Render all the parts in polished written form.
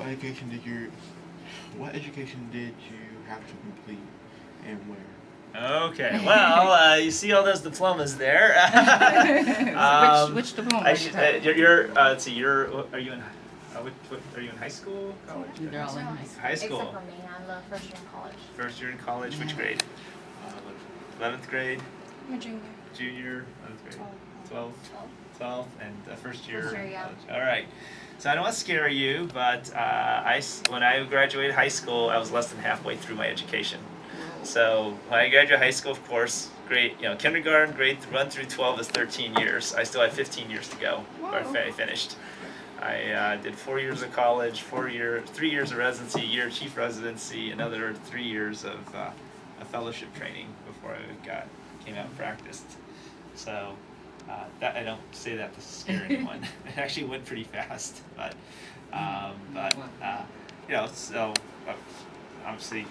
What education did you have to complete, and where? Okay, well, you see all those diplomas there. Which diploma? Let's see. Are you in? Are you in high school? College? They're all in high school. High school. Except for me, I'm the first year in college. First year in college. Which grade? 11th grade. I'm a junior. Junior. 11th grade. 12, and first year. First year, yeah. College. All right. So I don't want to scare you, but when I graduated high school, I was less than halfway through my education. So when I graduated high school, of course, kindergarten, grade 1 through 12 is 13 years. I still have 15 years to go before I finished. I did 4 years of college, 3 years of residency, a year of chief residency, another 3 years of a fellowship training before I came out and practiced. So that I don't say that to scare anyone. It actually went pretty fast, but so obviously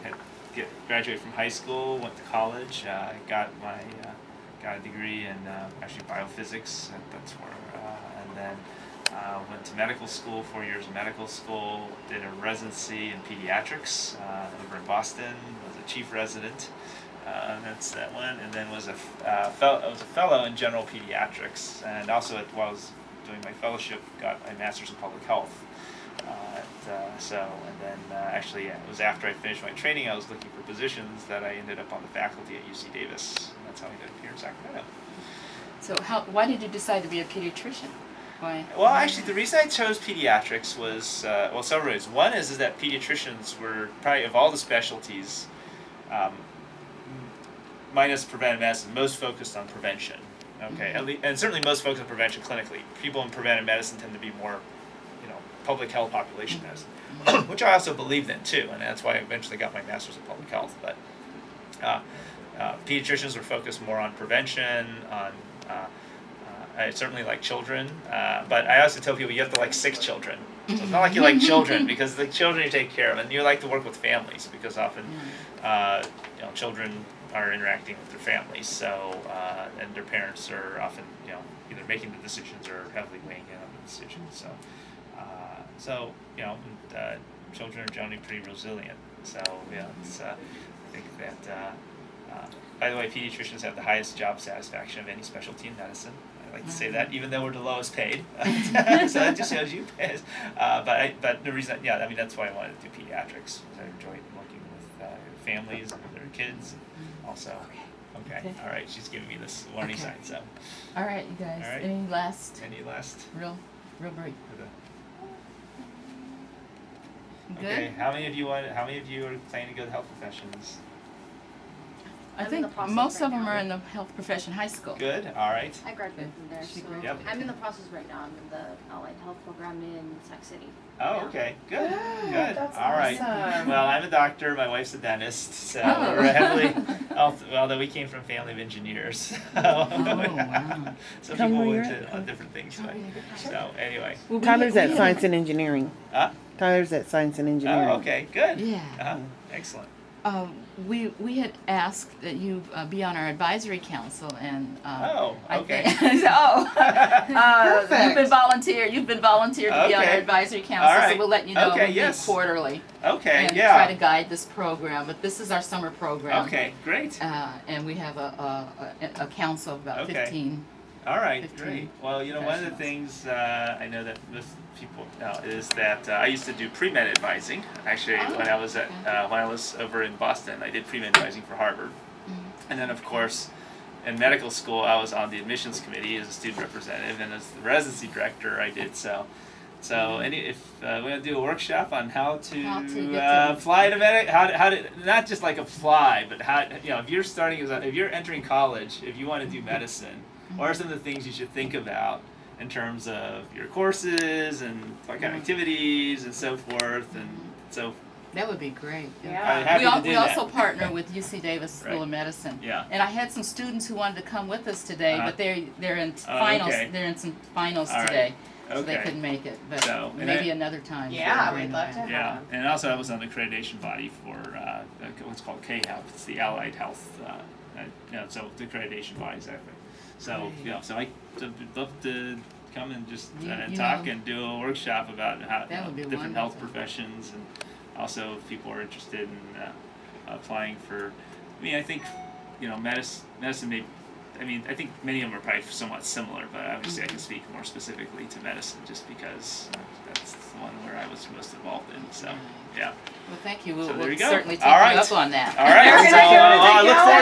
graduated from high school, went to college, got a degree in actually biophysics, and that's where, and then went to medical school, 4 years of medical school, did a residency in pediatrics over in Boston, was a chief resident. That's that one, and then was a fellow in general pediatrics, and also while I was doing my fellowship, got a master's in public health. Actually, it was after I finished my training, I was looking for positions that I ended up on the faculty at UC Davis, and that's how I ended up here in Sacramento. So why did you decide to be a pediatrician? Why? Well, actually, the reason I chose pediatrics was several reasons. One is that pediatricians were probably of all the specialties, minus preventive medicine, most focused on prevention. Okay, and certainly most focused on prevention clinically. People in preventive medicine tend to be more, public health, population medicine, which I also believed in too, and that's why I eventually got my master's in public health. But pediatricians were focused more on prevention. I certainly like children, but I also tell people you have to like 6 children. So it's not like you like children, because the children you take care of, and you like to work with families, because often children are interacting with their families, so and their parents are often either making the decisions or heavily weighing in on the decisions. Children are generally pretty resilient. So it's, I think that by the way, pediatricians have the highest job satisfaction of any specialty in medicine. I like to say that, even though we're the lowest paid. So that just shows you. But the reason, that's why I wanted to do pediatrics, because I enjoyed working with families and their kids. Also, okay, all right. She's giving me this warning sign. So, all right, you guys. All right. Any last? Real brief. Good. Okay. How many of you are planning to go to health professions? I think most of them are in the health profession, high school. Good. All right. I graduated from there, so Yep. I'm in the process right now. I'm in the allied health program in Sac City. Oh, okay. Good. That's All right. awesome. Well, I'm a doctor. My wife's a dentist. So we're heavily, although we came from a family of engineers. Wow. So Tell me people where went you're to at. different things. So anyway. Well, Tyler's at we Science and Engineering. Huh? Tyler's at Science and Engineering. Oh, okay. Good. Yeah. Excellent. We had asked that you be on our advisory council, and Oh, okay. You've been volunteered to be on our Okay. advisory council, All right. so we'll let you know. Okay, We'll yes. meet quarterly Okay. and Yeah. try to guide this program. But this is our summer program. Okay. Great. And we have a council of about Okay. 15. All right, 15 great. Well, one of the things I know that most people know is that I used to do pre-med advising. Actually, when I was over in Boston, I did pre-med advising for Harvard. And then, of course, in medical school, I was on the admissions committee as a student representative, and as the residency director, I did so. So, if we're going to do a workshop on how to fly to medic, how to not just like apply, but how if you're entering college, if you want to do medicine. What are some of the things you should think about in terms of your courses and what kind of activities and so forth and so? That would be great. Yeah. We also partner with UC Davis School of Medicine. Yeah. And I had some students who wanted to come with us today, but they're in Oh, finals. okay. They're in some finals All right. today, so they Okay. couldn't make it. But So, and maybe another time. Yeah, Sure. we'd love to have Yeah, and also I was on the accreditation body for what's called K-Health. It's the Allied Health. So the accreditation body exactly. So Right. so I'd love to come and just You talk know, and do a workshop about how that would be different health wonderful. professions, and also if people are interested in applying for. I mean, I think medicine may. I mean, I think many of them are probably somewhat similar, but obviously I can speak more specifically to medicine just because that's the one where I was most involved in. So, yeah. Well, thank you. So there We'll you go. certainly take All right. you up on that. All right. Very So, good. I look forward